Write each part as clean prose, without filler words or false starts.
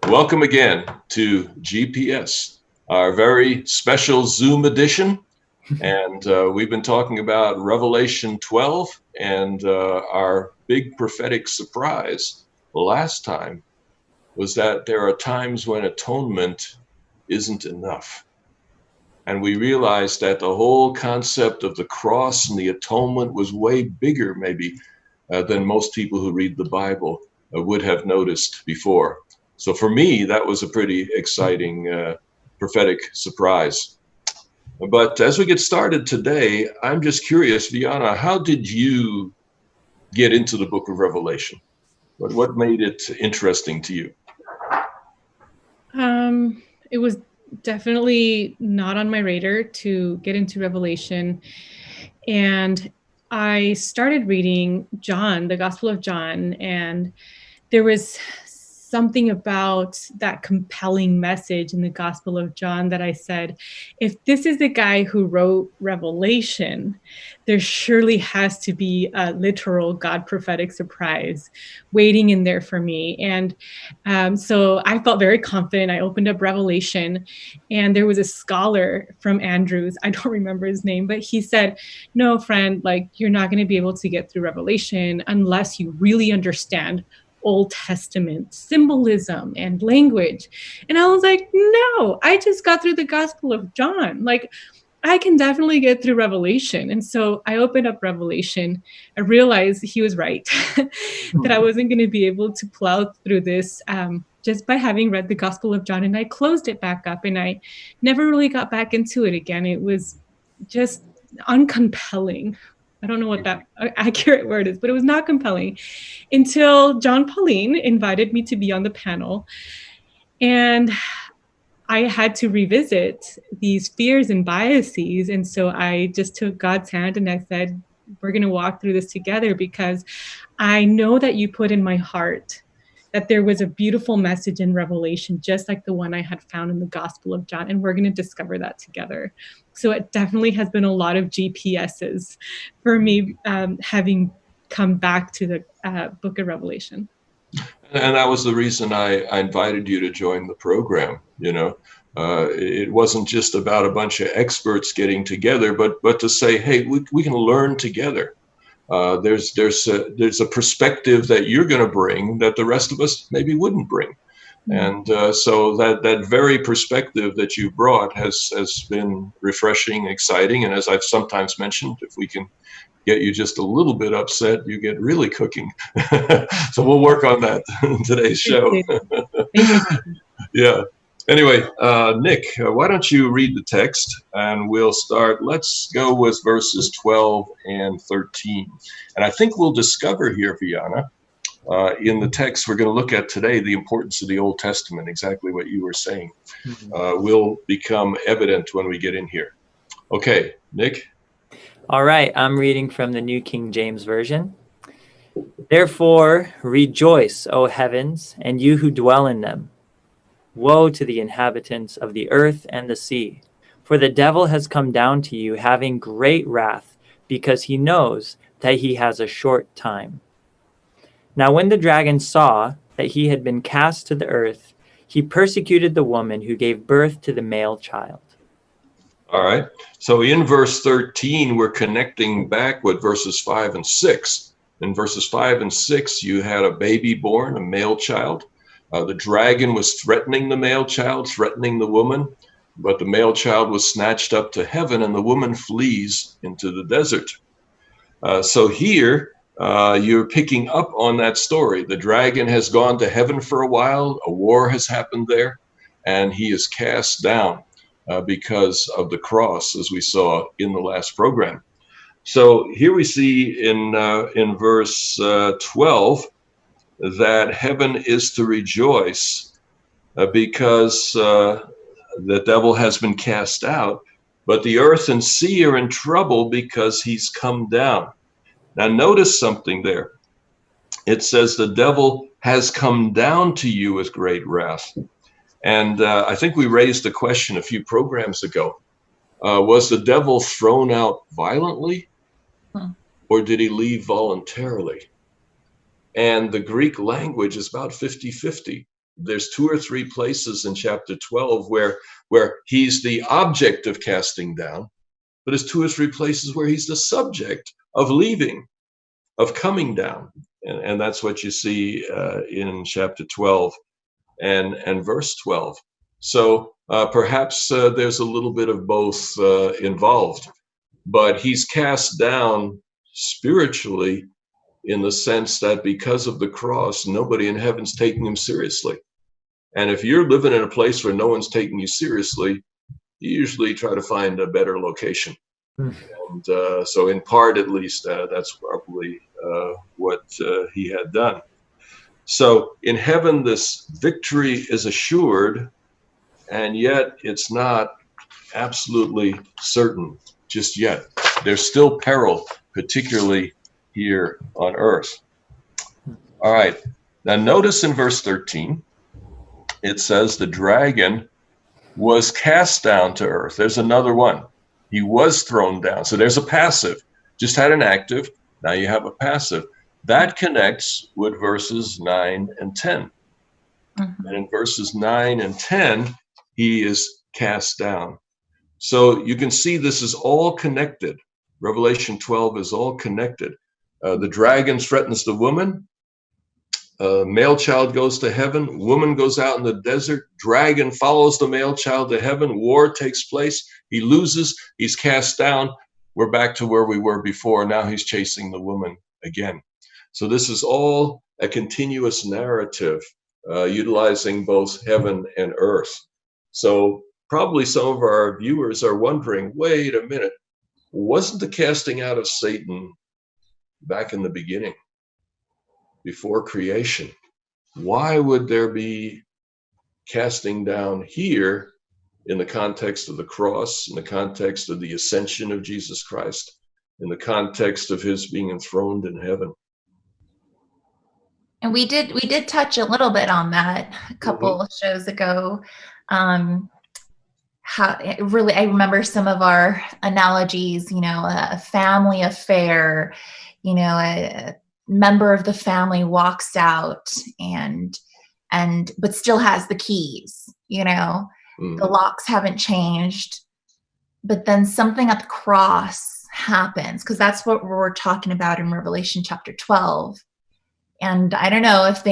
Welcome again to GPS, our very special Zoom edition. And we've been talking about Revelation 12 and our big prophetic surprise last time was that there are times when atonement isn't enough. And we realized that the whole concept of the cross and the atonement was way bigger, maybe, than most people who read the Bible would have noticed before. So for me, that was a pretty exciting prophetic surprise. But as we get started today, I'm just curious, Viana, how did you get into the book of Revelation? What made it interesting to you? It was definitely not on my radar to get into Revelation. And I started reading John, the Gospel of John, and there was something about that compelling message in the Gospel of John that I said, if this is the guy who wrote Revelation, there surely has to be a literal God prophetic surprise waiting in there for me. And so I felt very confident. I opened up Revelation, and there was a scholar from Andrews. I don't remember his name, but he said, no, friend, like, you're not going to be able to get through Revelation unless you really understand Old Testament symbolism and language. And I was like, no, I just got through the Gospel of John. Like, I can definitely get through Revelation. And so I opened up Revelation. I realized he was right, that I wasn't going to be able to plow through this just by having read the Gospel of John. And I closed it back up, and I never really got back into it again. It was just uncompelling. I don't know what that accurate word is, but it was not compelling until Jon Paulien invited me to be on the panel. And I had to revisit these fears and biases. And so I just took God's hand and I said, we're going to walk through this together, because I know that you put in my heart that there was a beautiful message in Revelation, just like the one I had found in the Gospel of John. And we're going to discover that together. So it definitely has been a lot of GPSs for me, having come back to the book of Revelation. And that was the reason I invited you to join the program. It wasn't just about a bunch of experts getting together, but to say, hey, we can learn together. There's a perspective that you're going to bring that the rest of us maybe wouldn't bring. And so that very perspective that you brought has been refreshing, exciting. And as I've sometimes mentioned, if we can get you just a little bit upset, you get really cooking. So we'll work on that in today's show. Yeah. Anyway, Nick, why don't you read the text and we'll start. Let's go with verses 12 and 13. And I think we'll discover here, Viana, in the text we're going to look at today, the importance of the Old Testament, exactly what you were saying, will become evident when we get in here. Okay, Nick. All right, I'm reading from the New King James Version. Therefore, rejoice, O heavens, and you who dwell in them. Woe to the inhabitants of the earth and the sea, for the devil has come down to you having great wrath, because he knows that he has a short time. Now when the dragon saw that he had been cast to the earth, he persecuted the woman who gave birth to the male child. All right. So in verse 13, we're connecting back with verses 5 and 6. In verses 5 and 6, you had a baby born, a male child. The dragon was threatening the male child, threatening the woman, but the male child was snatched up to heaven and the woman flees into the desert. So here you're picking up on that story. The dragon has gone to heaven for a while. A war has happened there, and he is cast down because of the cross, as we saw in the last program. So here we see in verse 12 that heaven is to rejoice because the devil has been cast out, but the earth and sea are in trouble because he's come down. Now notice something there. It says the devil has come down to you with great wrath. And I think we raised the question a few programs ago. Was the devil thrown out violently, or did he leave voluntarily? And the Greek language is about 50-50. there's 2 or 3 places in chapter 12 where he's the object of casting down, but there's 2 or 3 places where he's the subject of leaving, of coming down. And that's what you see in chapter 12 and verse 12. So perhaps there's a little bit of both involved, but he's cast down spiritually in the sense that because of the cross, nobody in heaven's taking him seriously. And if you're living in a place where no one's taking you seriously, you usually try to find a better location. And so in part, at least, that's probably what he had done. So in heaven, this victory is assured, and yet it's not absolutely certain just yet. There's still peril, particularly here on earth. All right. Now notice in verse 13, it says the dragon was cast down to earth. There's another one. He was thrown down. So there's a passive. Just had an active. Now you have a passive. That connects with verses 9 and 10. And in verses 9 and 10, he is cast down. So you can see this is all connected. Revelation 12 is all connected. The dragon threatens the woman. Male child goes to heaven. Woman goes out in the desert. Dragon follows the male child to heaven. War takes place. He loses. He's cast down. We're back to where we were before. Now he's chasing the woman again. So this is all a continuous narrative, utilizing both heaven and earth. So probably some of our viewers are wondering, wait a minute, wasn't the casting out of Satan back in the beginning, before creation? Why would there be casting down here in the context of the cross, in the context of the ascension of Jesus Christ, in the context of his being enthroned in heaven? And we did touch a little bit on that a couple of shows ago. How really, I remember some of our analogies, a family affair, a member of the family walks out but still has the keys, the locks haven't changed, but then something at the cross happens, because that's what we're talking about in Revelation chapter 12. And I don't know if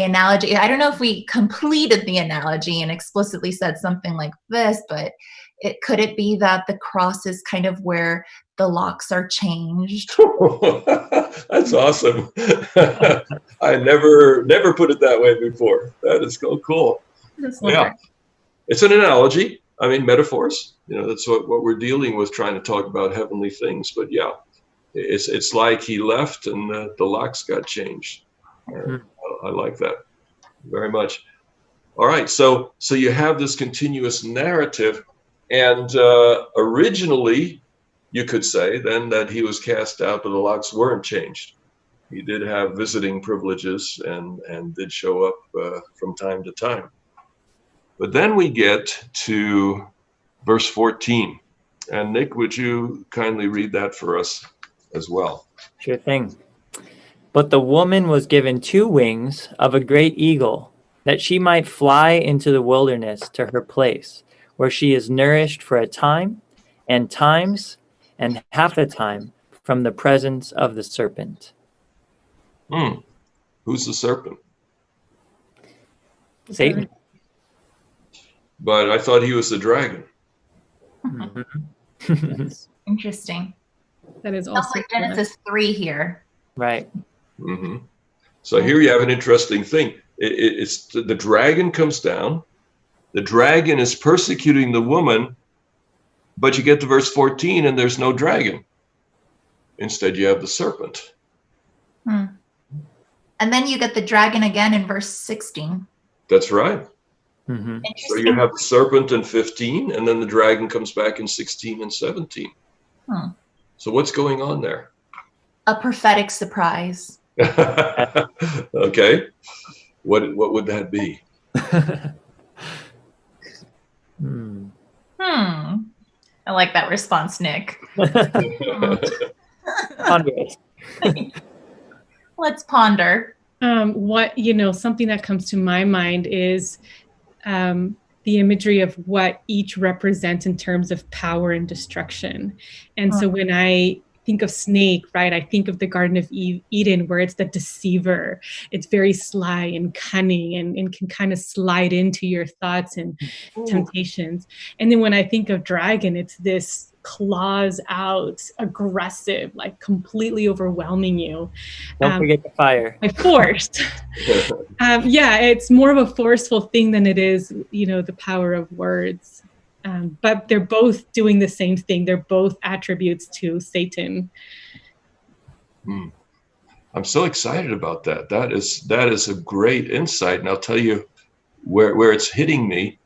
we completed the analogy and explicitly said something like this, but could it be that the cross is kind of where the locks are changed? That's awesome. I never put it that way before. That is so cool. Yeah, it's an analogy. I mean, metaphors. That's what we're dealing with, trying to talk about heavenly things. But yeah, it's like he left and the locks got changed. I like that very much. All right, so you have this continuous narrative, and originally you could say then that he was cast out, but the locks weren't changed. He did have visiting privileges and did show up from time to time. But then we get to verse 14. And Nick, would you kindly read that for us as well? Sure thing. But the woman was given 2 wings of a great eagle, that she might fly into the wilderness to her place, where she is nourished for a time, and times, and half a time from the presence of the serpent. Who's the serpent? Satan. But I thought he was the dragon. That's interesting. That is also like Genesis 3 here. Right. So here you have an interesting thing. It's the dragon comes down. The dragon is persecuting the woman, but you get to verse 14 and there's no dragon. Instead, you have the serpent. And then you get the dragon again in verse 16. That's right. So you have the serpent in 15, and then the dragon comes back in 16 and 17. So what's going on there? A prophetic surprise. Okay. What would that be? I like that response, Nick. Let's ponder. Something that comes to my mind is the imagery of what each represents in terms of power and destruction. And so when I think of snake, right, I think of the Garden of Eden, where it's the deceiver. It's very sly and cunning and can kind of slide into your thoughts and temptations. And then when I think of dragon, it's this claws out, aggressive, like completely overwhelming you. Don't forget the fire. By force. It's more of a forceful thing than it is, the power of words. But they're both doing the same thing. They're both attributes to Satan. I'm so excited about that. That is a great insight. And I'll tell you where it's hitting me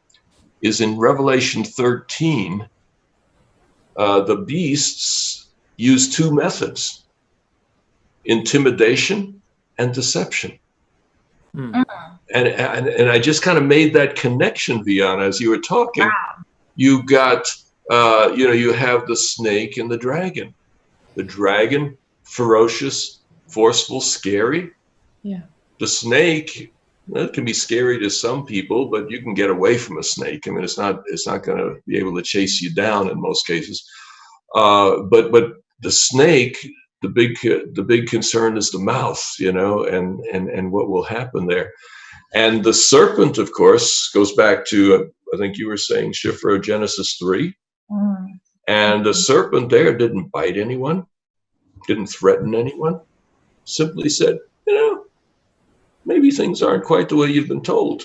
is in Revelation 13. The beasts use two methods: intimidation and deception. And I just kind of made that connection, Viana, as you were talking. Wow. You got, you have the snake and the dragon. The dragon, ferocious, forceful, scary. Yeah. The snake, it can be scary to some people, but you can get away from a snake. I mean, it's not going to be able to chase you down in most cases. But the snake, the big concern is the mouth, and what will happen there. And the serpent, of course, goes back to, I think you were saying, Shifra, Genesis 3. And the serpent there didn't bite anyone, didn't threaten anyone, simply said, maybe things aren't quite the way you've been told.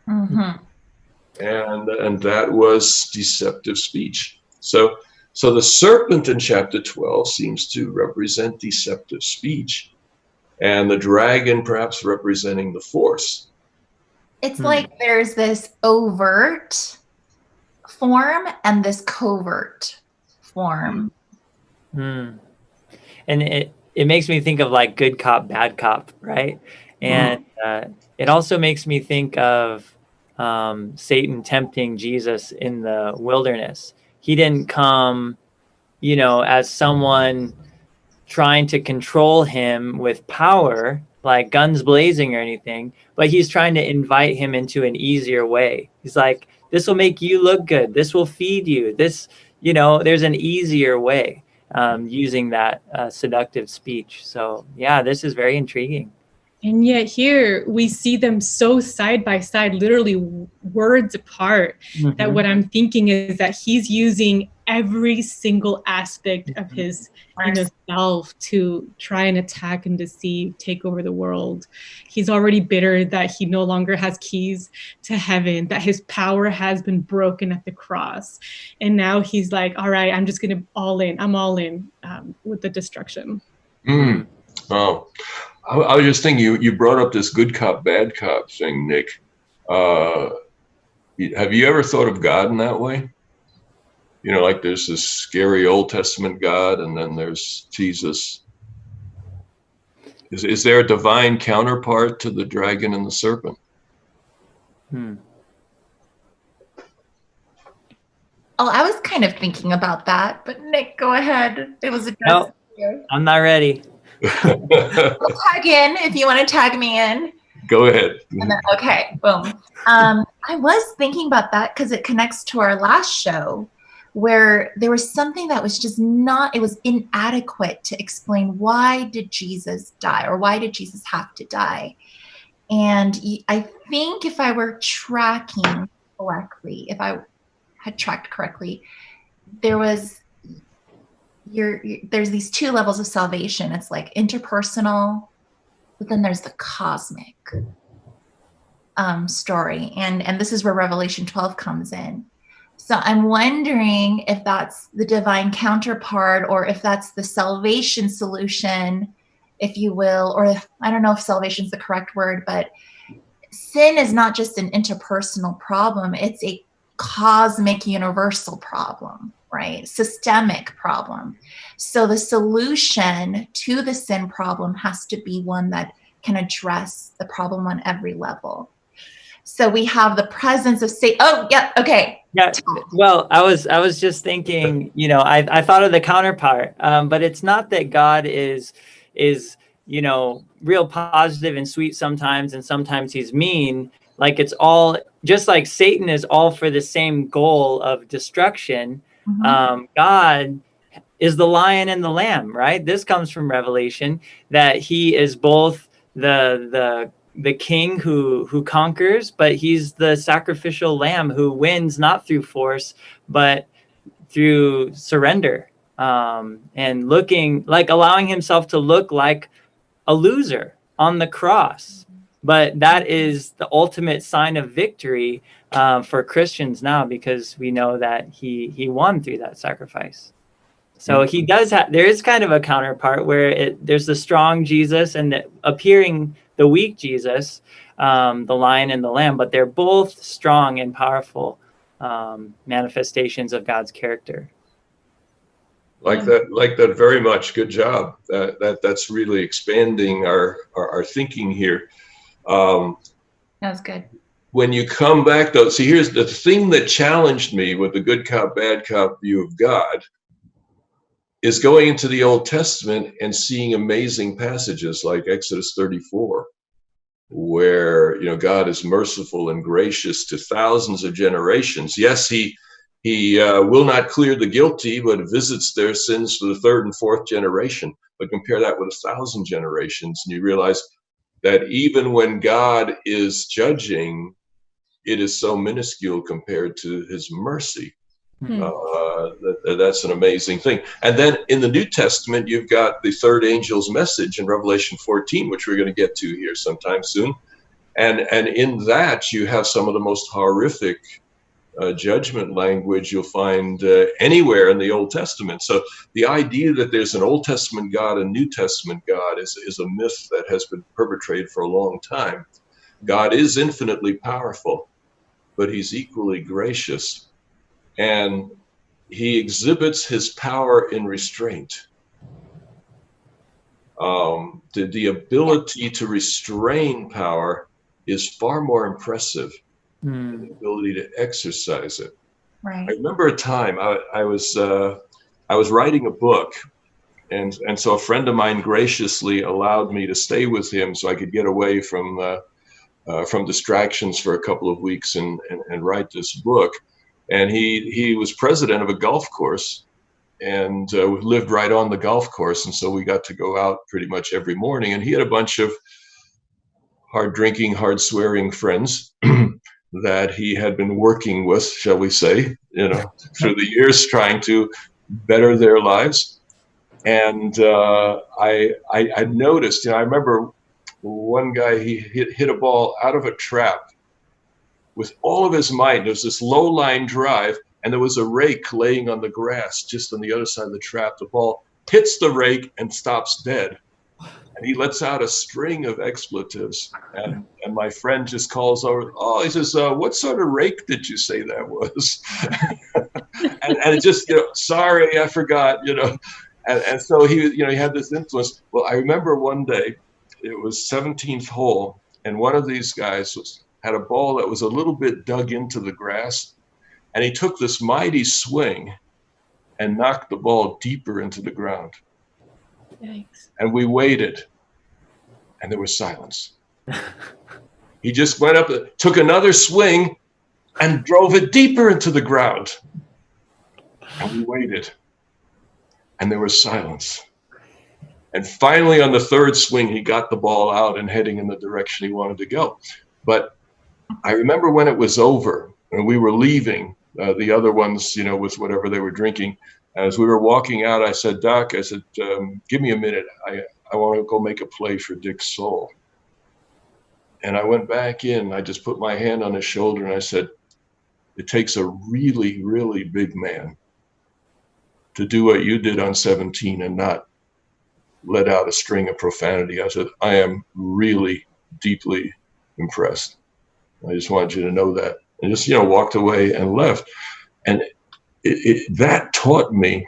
And that was deceptive speech. So the serpent in chapter 12 seems to represent deceptive speech, and the dragon perhaps representing the force. It's like there's this overt form and this covert form. And it makes me think of like good cop, bad cop, right? And it also makes me think of Satan tempting Jesus in the wilderness. He didn't come, as someone trying to control him with power, like guns blazing or anything, but he's trying to invite him into an easier way. He's like, this will make you look good. This will feed you. This, there's an easier way using that seductive speech. So yeah, this is very intriguing. And yet here we see them so side by side, literally words apart, that what I'm thinking is that he's using every single aspect of his self to try and attack and deceive, take over the world. He's already bitter that he no longer has keys to heaven, that his power has been broken at the cross. And now he's like, all right, I'm just going to I'm all in with the destruction. Oh, I was just thinking, you brought up this good cop, bad cop thing, Nick. Have you ever thought of God in that way? Like there's this scary Old Testament God, and then there's Jesus. Is there a divine counterpart to the dragon and the serpent? Oh, I was kind of thinking about that, but Nick, go ahead. It was addressed to you. I'm not ready. I'll tag in if you want to tag me in. Go ahead. And then, okay, boom. I was thinking about that because it connects to our last show, where there was something that was just it was inadequate to explain why did Jesus die, or why did Jesus have to die. And I think if I were tracking correctly, if I had tracked correctly, there's these two levels of salvation. It's like interpersonal, but then there's the cosmic story. And this is where Revelation 12 comes in. So I'm wondering if that's the divine counterpart, or if that's the salvation solution, if you will, or I don't know if salvation is the correct word, but sin is not just an interpersonal problem. It's a cosmic universal problem, right? Systemic problem. So the solution to the sin problem has to be one that can address the problem on every level. So we have the presence of Satan. Oh, yeah. Okay. Yeah. Well, I was just thinking, I thought of the counterpart, but it's not that God is you know, real positive and sweet sometimes, and sometimes he's mean. Like, it's all just like Satan is all for the same goal of destruction. God is the lion and the lamb, right? This comes from Revelation, that he is both the king who conquers, but he's the sacrificial lamb who wins not through force, but through surrender, and looking like, allowing himself to look like a loser on the cross. But that is the ultimate sign of victory for Christians now, because we know that he won through that sacrifice. So he does have, there is kind of a counterpart where there's the strong Jesus and appearing the weak Jesus, the lion and the lamb, but they're both strong and powerful manifestations of God's character. Like that very much. Good job. That's really expanding our thinking here. That's good. When you come back though, see, here's the thing that challenged me with the good cop, bad cop view of God, is going into the Old Testament and seeing amazing passages like Exodus 34, where, you know, God is merciful and gracious to thousands of generations. Yes, he will not clear the guilty, but visits their sins to the third and fourth generation. But compare that with 1,000 generations, and you realize that even when God is judging, it is so minuscule compared to his mercy. That's an amazing thing. And then in the New Testament, you've got the third angel's message in Revelation 14, which we're going to get to here sometime soon. And in that, you have some of the most horrific judgment language you'll find anywhere in the Old Testament. So the idea that there's an Old Testament God and New Testament God is a myth that has been perpetrated for a long time. God is infinitely powerful, but he's equally gracious. And he exhibits his power in restraint. The ability to restrain power is far more impressive than the ability to exercise it. Right. I remember a time I was writing a book, and so a friend of mine graciously allowed me to stay with him so I could get away from distractions for a couple of weeks and write this book. And he was president of a golf course, and we lived right on the golf course. And so we got to go out pretty much every morning. And he had a bunch of hard drinking, hard swearing friends that he had been working with, shall we say, you know, through the years, trying to better their lives. And I noticed, you know, I remember one guy, he hit a ball out of a trap with all of his might. There was this low line drive, and there was a rake laying on the grass just on the other side of the trap. The ball hits the rake and stops dead. And he lets out a string of expletives. And my friend just calls over, oh, he says, what sort of rake did you say that was? and it just, you know, sorry, I forgot, you know. And so he, you know, he had this influence. Well, I remember one day, it was 17th hole, and one of these guys had a ball that was a little bit dug into the grass, and he took this mighty swing and knocked the ball deeper into the ground. Yikes. And we waited, and there was silence. He just went up, took another swing, and drove it deeper into the ground. And we waited, and there was silence. And finally, on the third swing, he got the ball out and heading in the direction he wanted to go. But I remember when it was over and we were leaving, the other ones, you know, with whatever they were drinking. As we were walking out, I said, Doc, I said, give me a minute. I want to go make a play for Dick's soul. And I went back in. I just put my hand on his shoulder and I said, it takes a really, really big man to do what you did on 17 and not let out a string of profanity. I said, I am really deeply impressed. I just wanted you to know that. And just, you know, walked away and left. And that taught me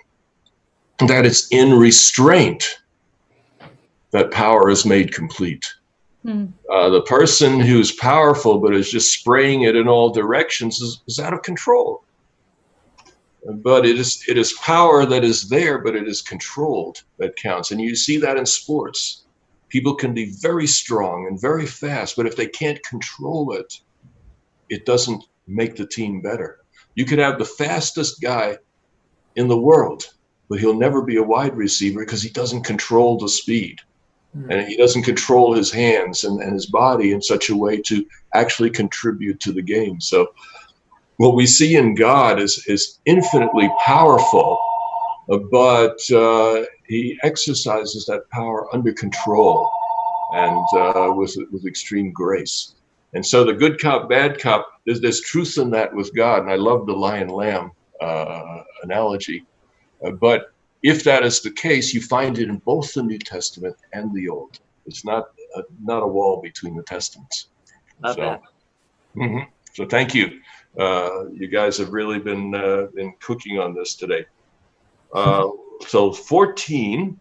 that it's in restraint that power is made complete. The person who's powerful but is just spraying it in all directions is out of control. But it is power that is there, but it is controlled that counts. And you see that in sports. People can be very strong and very fast, but if they can't control it, it doesn't make the team better. You could have the fastest guy in the world, but he'll never be a wide receiver because he doesn't control the speed. And he doesn't control his hands and his body in such a way to actually contribute to the game. So what we see in God is infinitely powerful, but he exercises that power under control and with extreme grace. And so the good cop, bad cop, there's truth in that with God. And I love the lion-lamb analogy. But if that is the case, you find it in both the New Testament and the Old. It's not a wall between the testaments. Love that. So thank you. You guys have really been cooking on this today. So 14.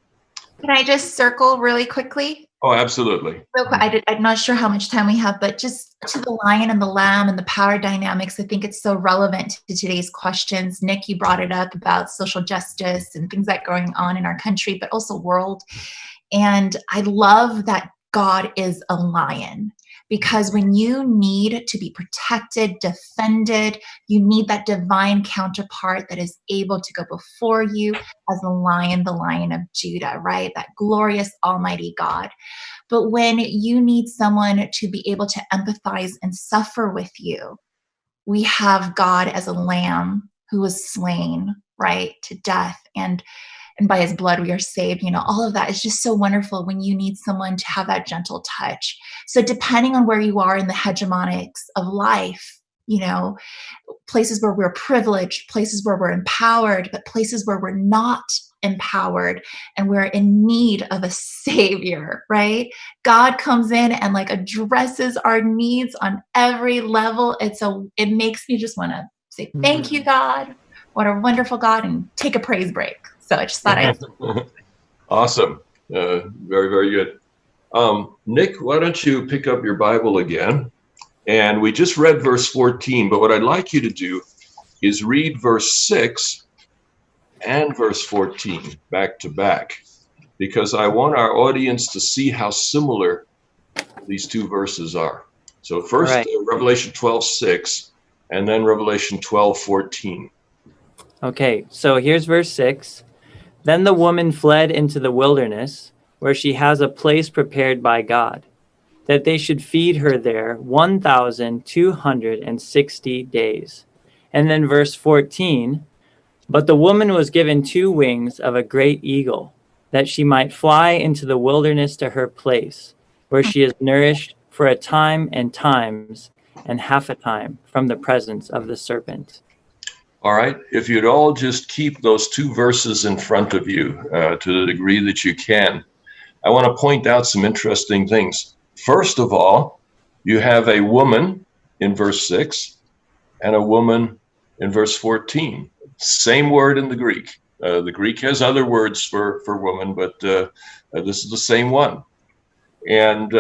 Can I just circle really quickly? Oh, absolutely. Real quick, I'm not sure how much time we have, but just to the lion and the lamb and the power dynamics, I think it's so relevant to today's questions. Nick, you brought it up about social justice and things that are going on in our country, but also world. And I love that God is a lion, because when you need to be protected, defended, you need that divine counterpart that is able to go before you as the Lion of Judah, right? That glorious Almighty God. But when you need someone to be able to empathize and suffer with you, we have God as a lamb who was slain, right, to death. And by his blood we are saved. All of that is just so wonderful when you need someone to have that gentle touch. So depending on where you are in the hegemonics of life, places where we're privileged, places where we're empowered, but places where we're not empowered and we're in need of a savior, right? God comes in and addresses our needs on every level. It makes me just want to say, thank you, God. What a wonderful God, and take a praise break. So I just thought I'd. Awesome. Very, very good. Nick, why don't you pick up your Bible again? And we just read verse 14, but what I'd like you to do is read verse 6 and verse 14 back to back, because I want our audience to see how similar these two verses are. So first, Revelation 12:6, and then Revelation 12:14. Okay, so here's verse 6. Then the woman fled into the wilderness, where she has a place prepared by God, that they should feed her there 1,260 days. And then verse 14, but the woman was given 2 wings of a great eagle, that she might fly into the wilderness to her place, where she is nourished for a time and times and half a time from the presence of the serpent. All right, if you'd all just keep those 2 verses in front of you to the degree that you can, I want to point out some interesting things. First of all, you have a woman in verse 6 and a woman in verse 14. Same word in the Greek. The Greek has other words for woman, but this is the same one. And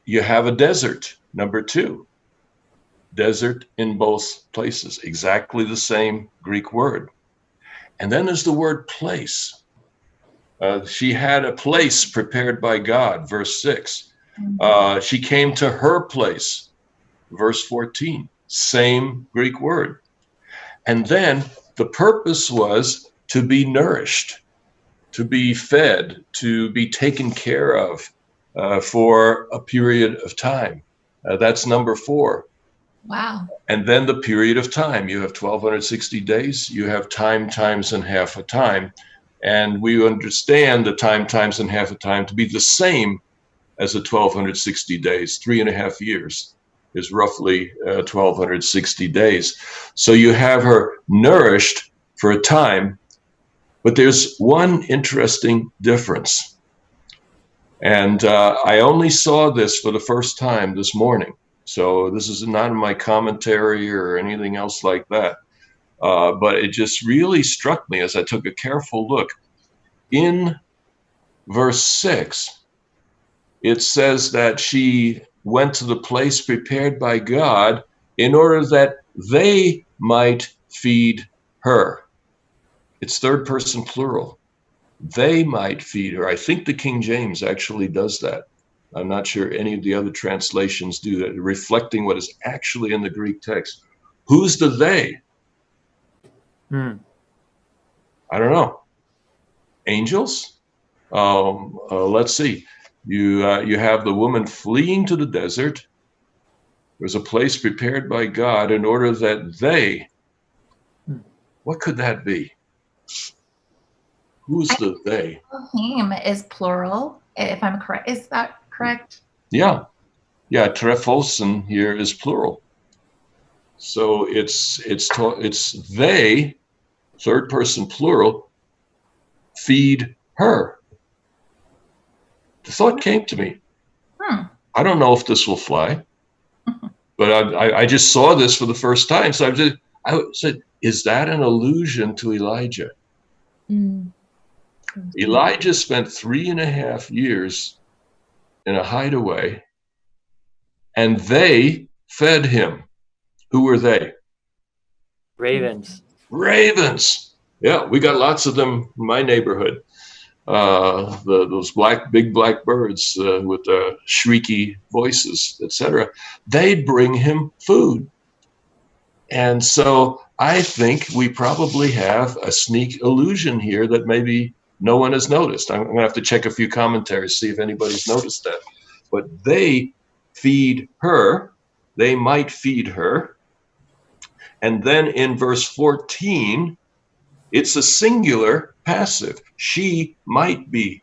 you have a desert, number 2. Desert in both places, exactly the same Greek word. And then there's the word place. She had a place prepared by God, verse 6. She came to her place, verse 14, same Greek word. And then the purpose was to be nourished, to be fed, to be taken care of for a period of time. That's number 4. Wow. And then the period of time. You have 1,260 days. You have time, times, and half a time. And we understand the time, times, and half a time to be the same as the 1,260 days. 3.5 years is roughly 1,260 days. So you have her nourished for a time, but there's one interesting difference. And I only saw this for the first time this morning. So this is not in my commentary or anything else like that. But it just really struck me as I took a careful look. In verse 6, it says that she went to the place prepared by God in order that they might feed her. It's third person plural. they might feed her. I think the King James actually does that. I'm not sure any of the other translations do that, reflecting what is actually in the Greek text. Who's the they? I don't know. Angels? Let's see. You have the woman fleeing to the desert. There's a place prepared by God in order that they, what could that be? Who's the they? Elohim is plural, if I'm correct. Is that correct? Yeah. Yeah, trephosin here is plural. So it's they, third person plural, feed her. The thought came to me. I don't know if this will fly, but I just saw this for the first time. So I said, is that an allusion to Elijah? Elijah spent 3.5 years in a hideaway, and they fed him. Who were they? Ravens. Ravens. Yeah, we got lots of them in my neighborhood. Those big black birds with shrieky voices, etc. They'd bring him food. And so I think we probably have a sneak allusion here that maybe no one has noticed. I'm going to have to check a few commentaries, see if anybody's noticed that. But they feed her. They might feed her. And then in verse 14, it's a singular passive. She might be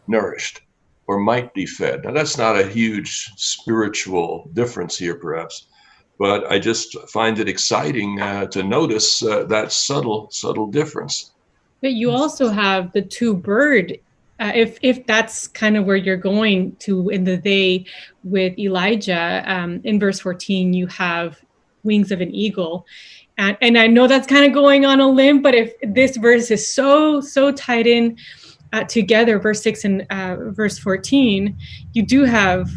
nourished or might be fed. Now, that's not a huge spiritual difference here, perhaps, but I just find it exciting to notice that subtle difference. But you also have the two bird, if that's kind of where you're going to in the they with Elijah. In verse 14, you have wings of an eagle. And I know that's kind of going on a limb, but if this verse is so tied in together, verse 6 and verse 14, you do have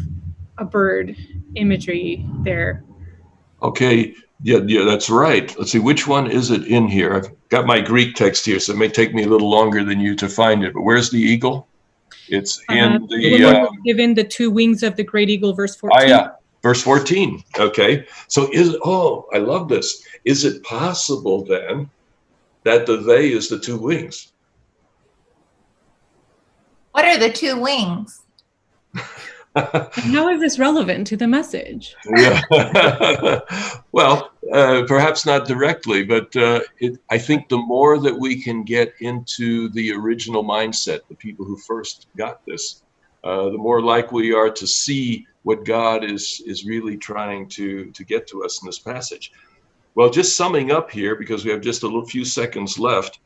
a bird imagery there. Okay, yeah, that's right. Let's see, which one is it in here? I've got my Greek text here, so it may take me a little longer than you to find it, but where's the eagle? It's in the... given the two wings of the great eagle, verse 14. Oh, yeah. Verse 14, okay. So I love this. Is it possible then that the they is the two wings? What are the two wings? How is this relevant to the message? Yeah. Well, perhaps not directly, but I think the more that we can get into the original mindset, the people who first got this, the more likely we are to see what God is really trying to get to us in this passage. Well, just summing up here, because we have just a few seconds left,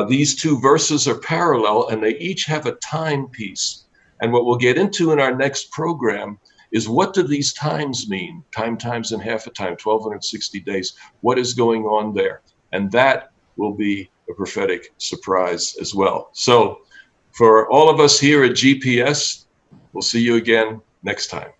these two verses are parallel and they each have a timepiece. And what we'll get into in our next program is, what do these times mean? Time times and half a time, 1260 days. What is going on there? And that will be a prophetic surprise as well. So for all of us here at GPS, we'll see you again next time.